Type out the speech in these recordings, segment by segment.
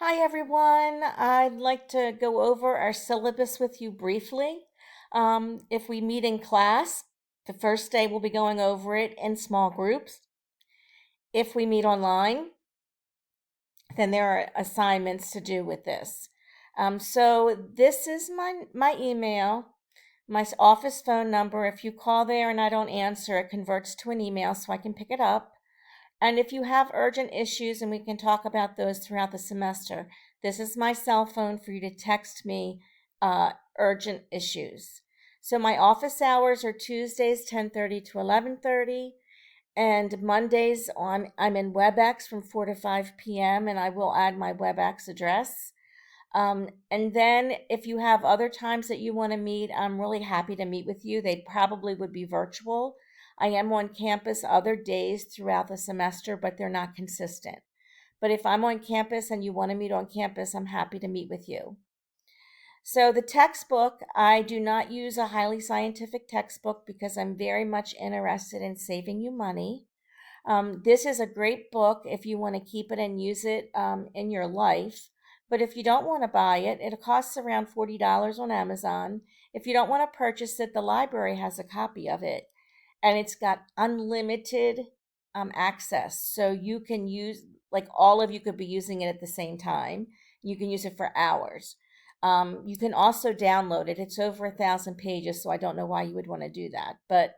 Hi, everyone. I'd like to go over our syllabus with you briefly. If we meet in class, the first day we'll be going over it in small groups. If we meet online, then there are assignments to do with this. So this is my email, my office phone number. If you call there and I don't answer, it converts to an email so I can pick it up. And if you have urgent issues, and we can talk about those throughout the semester, this is my cell phone for you to text me urgent issues. So my office hours are Tuesdays 10:30 to 11:30, and Mondays I'm in WebEx from 4 to 5 p.m. and I will add my WebEx address. And then if you have other times that you want to meet, I'm really happy to meet with you. They probably would be virtual. I am on campus other days throughout the semester, but they're not consistent. But if I'm on campus and you want to meet on campus, I'm happy to meet with you. So the textbook, I do not use a highly scientific textbook because I'm very much interested in saving you money. This is a great book if you want to keep it and use it in your life. But if you don't want to buy it, it costs around $40 on Amazon. If you don't want to purchase it, the library has a copy of it, and it's got unlimited access. So you can use, like, all of you could be using it at the same time. You can use it for hours. You can also download it. It's over 1,000 pages, so I don't know why you would want to do that. But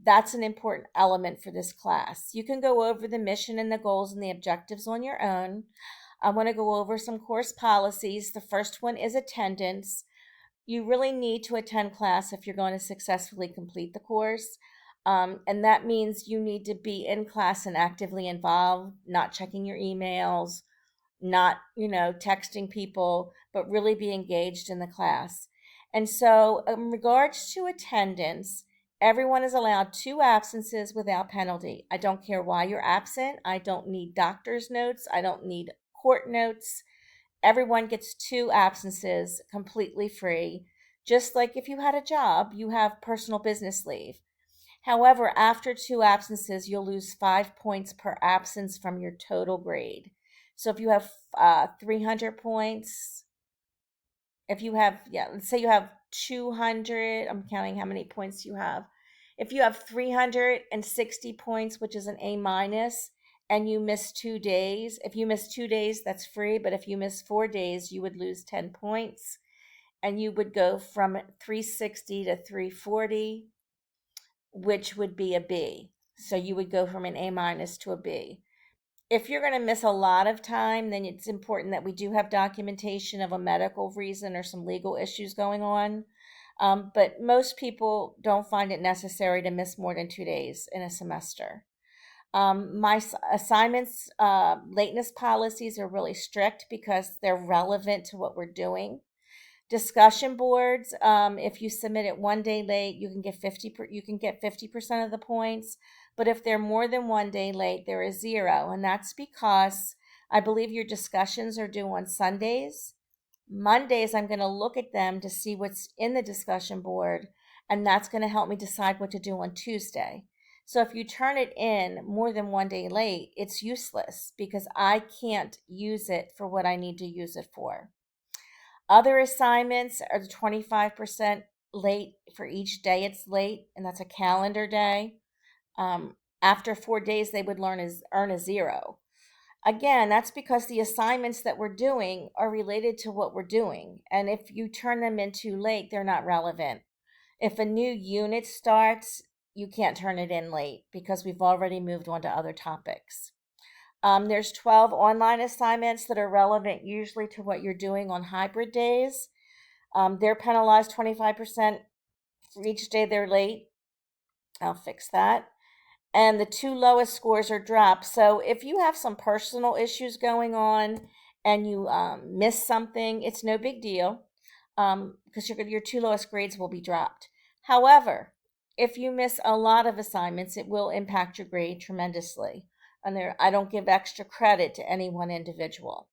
that's an important element for this class. You can go over the mission and the goals and the objectives on your own. I want to go over some course policies. The first one is attendance. You really need to attend class if you're going to successfully complete the course. And that means you need to be in class and actively involved, not checking your emails, not, texting people, but really be engaged in the class. And so, in regards to attendance, everyone is allowed 2 absences without penalty. I don't care why you're absent. I don't need doctor's notes. I don't need court notes. Everyone gets 2 absences completely free. Just like if you had a job, you have personal business leave. However, after 2 absences, you'll lose 5 points per absence from your total grade. So if you have 300 points, if you have, yeah, let's say you have 200, I'm counting how many points you have. If you have 360 points, which is an A minus, and you miss 2 days, if you miss 2 days, that's free. But if you miss 4 days, you would lose 10 points, and you would go from 360 to 340, which would be a B. So you would go from an A minus to a B. If you're going to miss a lot of time, then it's important that we do have documentation of a medical reason or some legal issues going on. But most people don't find it necessary to miss more than 2 days in a semester. My assignments, lateness policies are really strict because they're relevant to what we're doing. Discussion boards, if you submit it one day late, you can get 50% of the points. But if they're more than one day late, there is zero. And that's because I believe your discussions are due on Sundays. Mondays, I'm going to look at them to see what's in the discussion board, and that's going to help me decide what to do on Tuesday. So if you turn it in more than one day late, it's useless because I can't use it for what I need to use it for. Other assignments are 25% late for each day it's late, and that's a calendar day. After 4 days, they would earn a zero. Again, that's because the assignments that we're doing are related to what we're doing. And if you turn them in too late, they're not relevant. If a new unit starts, you can't turn it in late because we've already moved on to other topics. There's 12 online assignments that are relevant usually to what you're doing on hybrid days. They're penalized 25% for each day they're late. I'll fix that. And the 2 lowest scores are dropped. So if you have some personal issues going on and you miss something, it's no big deal because your 2 lowest grades will be dropped. However, if you miss a lot of assignments, it will impact your grade tremendously. And I don't give extra credit to any one individual.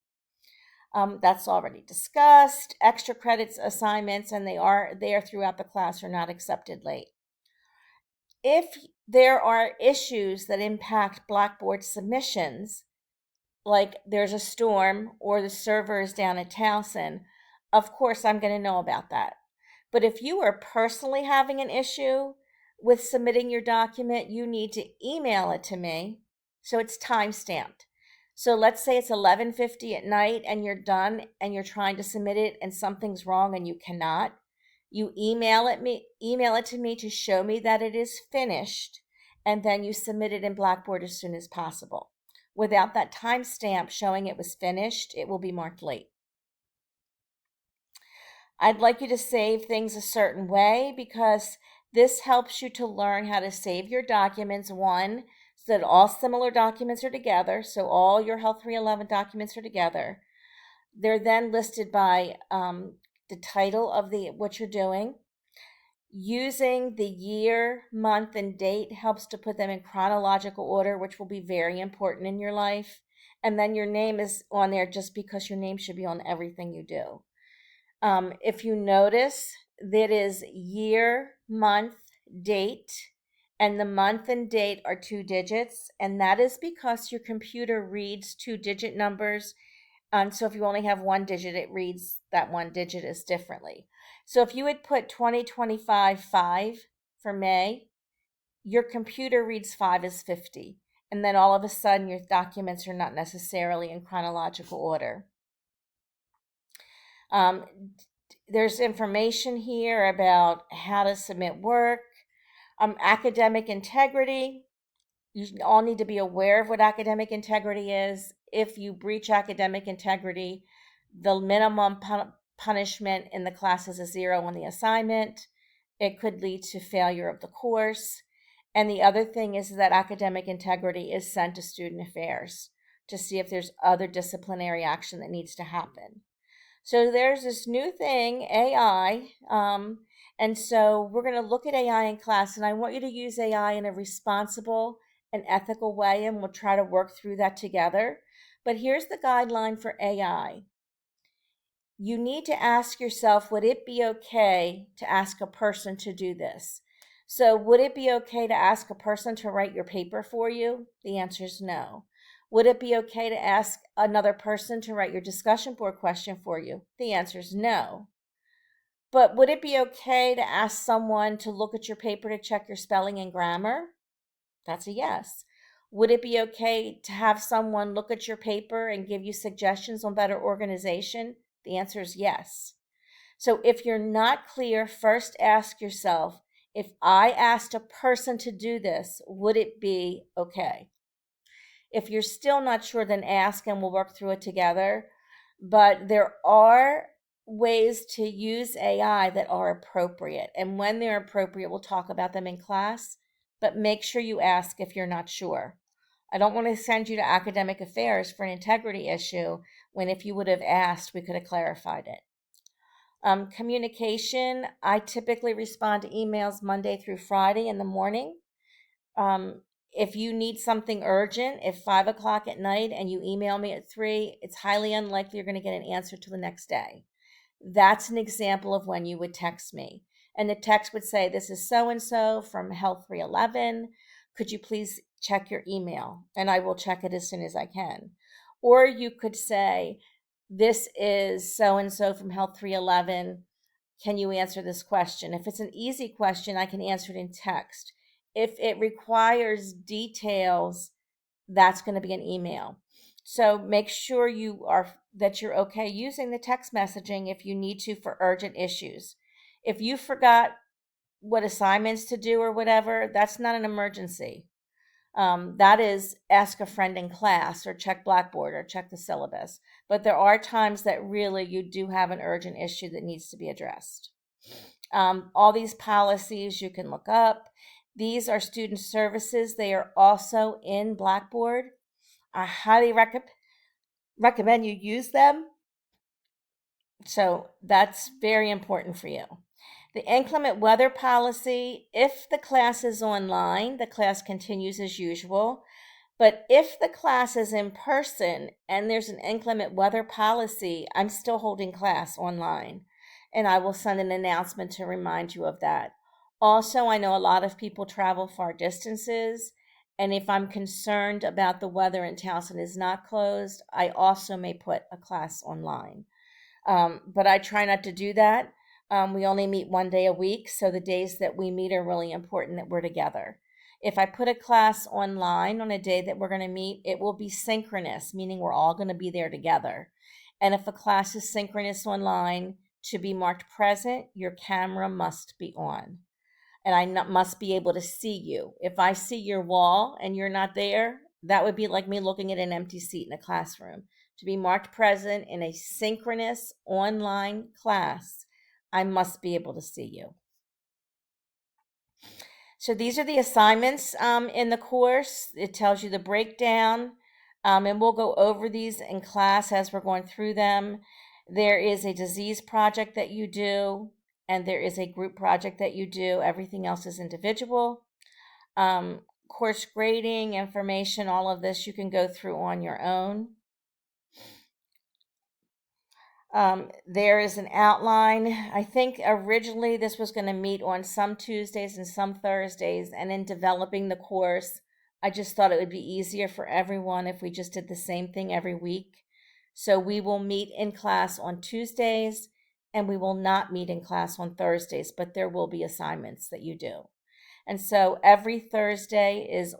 That's already discussed. Extra credits assignments, and they are there throughout the class, are not accepted late. If there are issues that impact Blackboard submissions, like there's a storm or the server is down at Towson, of course I'm going to know about that. But if you are personally having an issue with submitting your document, you need to email it to me so it's time stamped. So let's say it's 11:50 at night and you're done and you're trying to submit it and something's wrong and you cannot. You email it to me to show me that it is finished, and then you submit it in Blackboard as soon as possible. Without that timestamp showing it was finished, it will be marked late. I'd like you to save things a certain way because this helps you to learn how to save your documents, one, so that all similar documents are together, so all your Health 311 documents are together. They're then listed by the title of what you're doing. Using the year, month, and date helps to put them in chronological order, which will be very important in your life. And then your name is on there just because your name should be on everything you do. If you notice, that is year, month, date, and the month and date are 2 digits, and that is because your computer reads 2-digit numbers. So if you only have 1 digit, it reads that 1 digit as differently. So if you had put 2025-5 for May, your computer reads 5 as 50. And then all of a sudden, your documents are not necessarily in chronological order. There's information here about how to submit work, academic integrity. You all need to be aware of what academic integrity is. If you breach academic integrity, the minimum punishment in the class is a 0 on the assignment. It could lead to failure of the course. And the other thing is that academic integrity is sent to student affairs to see if there's other disciplinary action that needs to happen. So there's this new thing, AI, and so we're going to look at AI in class, and I want you to use AI in a responsible and ethical way, and we'll try to work through that together. But here's the guideline for AI. You need to ask yourself, would it be okay to ask a person to do this? So would it be okay to ask a person to write your paper for you? The answer is no. Would it be okay to ask another person to write your discussion board question for you? The answer is no. But would it be okay to ask someone to look at your paper to check your spelling and grammar? That's a yes. Would it be okay to have someone look at your paper and give you suggestions on better organization? The answer is yes. So if you're not clear, first ask yourself, if I asked a person to do this, would it be okay? If you're still not sure, then ask and we'll work through it together. But there are ways to use AI that are appropriate. And when they're appropriate, we'll talk about them in class. But make sure you ask if you're not sure. I don't want to send you to academic affairs for an integrity issue when if you would have asked, we could have clarified it. Communication, I typically respond to emails Monday through Friday in the morning. If you need something urgent, if 5 o'clock at night and you email me at 3, it's highly unlikely you're going to get an answer till the next day. That's an example of when you would text me. And the text would say, this is so-and-so from Health 311. Could you please check your email? And I will check it as soon as I can. Or you could say, this is so-and-so from Health 311. Can you answer this question? If it's an easy question, I can answer it in text. If it requires details, that's going to be an email. So make sure that you're okay using the text messaging if you need to for urgent issues. If you forgot what assignments to do or whatever, that's not an emergency. That is ask a friend in class or check Blackboard or check the syllabus. But there are times that really you do have an urgent issue that needs to be addressed. All these policies you can look up. These are student services. They are also in Blackboard. I highly recommend you use them. So that's very important for you. The inclement weather policy, if the class is online, the class continues as usual. But if the class is in person and there's an inclement weather policy, I'm still holding class online. And I will send an announcement to remind you of that. Also, I know a lot of people travel far distances, And if I'm concerned about the weather in Towson is not closed, I also may put a class online. But I try not to do that. We only meet one day a week, so the days that we meet are really important that we're together. If I put a class online on a day that we're going to meet, it will be synchronous, meaning we're all going to be there together. And if a class is synchronous online, to be marked present, your camera must be on. And must be able to see you. If I see your wall and you're not there, that would be like me looking at an empty seat in a classroom. To be marked present in a synchronous online class, I must be able to see you. So these are the assignments in the course. It tells you the breakdown, and we'll go over these in class as we're going through them. There is a disease project that you do, and there is a group project that you do. Everything else is individual. Course grading, information, all of this you can go through on your own. There is an outline. I think originally this was going to meet on some Tuesdays and some Thursdays, and in developing the course, I just thought it would be easier for everyone if we just did the same thing every week. So we will meet in class on Tuesdays, and we will not meet in class on Thursdays, but there will be assignments that you do. And so every Thursday is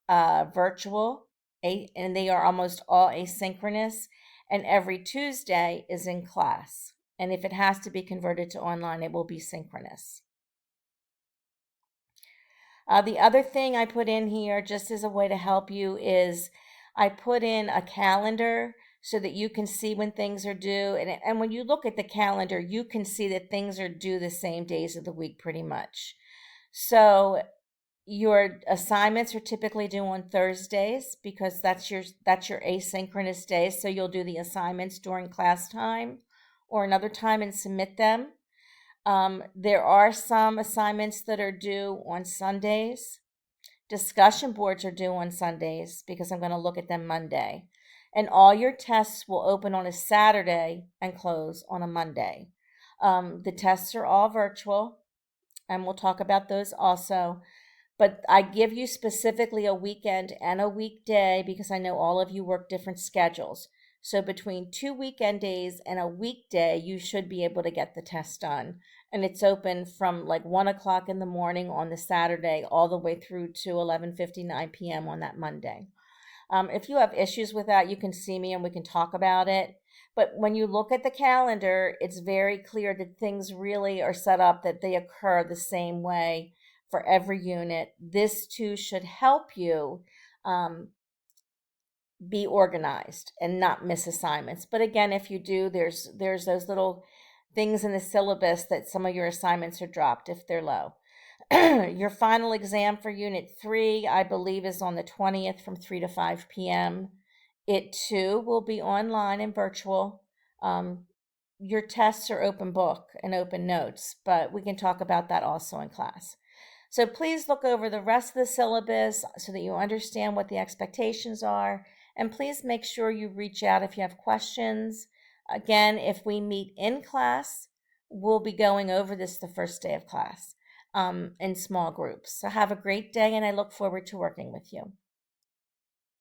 virtual, and they are almost all asynchronous. And every Tuesday is in class. And if it has to be converted to online, it will be synchronous. The other thing I put in here, just as a way to help you, is I put in a calendar so that you can see when things are due. And when you look at the calendar, you can see that things are due the same days of the week pretty much. So your assignments are typically due on Thursdays because that's your asynchronous day. So you'll do the assignments during class time or another time and submit them. There are some assignments that are due on Sundays. Discussion boards are due on Sundays because I'm going to look at them Monday. And all your tests will open on a Saturday and close on a Monday. The tests are all virtual, and we'll talk about those also. But I give you specifically a weekend and a weekday because I know all of you work different schedules. So between 2 weekend days and a weekday, you should be able to get the test done. And it's open from like 1 o'clock in the morning on the Saturday all the way through to 11:59 p.m. on that Monday. If you have issues with that, you can see me and we can talk about it. But when you look at the calendar, it's very clear that things really are set up that they occur the same way for every unit. This too should help you be organized and not miss assignments. But again, if you do, there's those little things in the syllabus that some of your assignments are dropped if they're low. Your final exam for Unit 3, I believe, is on the 20th from 3 to 5 p.m. It too will be online and virtual. Your tests are open book and open notes, but we can talk about that also in class. So please look over the rest of the syllabus so that you understand what the expectations are. And please make sure you reach out if you have questions. Again, if we meet in class, we'll be going over this the first day of class in small groups. So have a great day, and I look forward to working with you.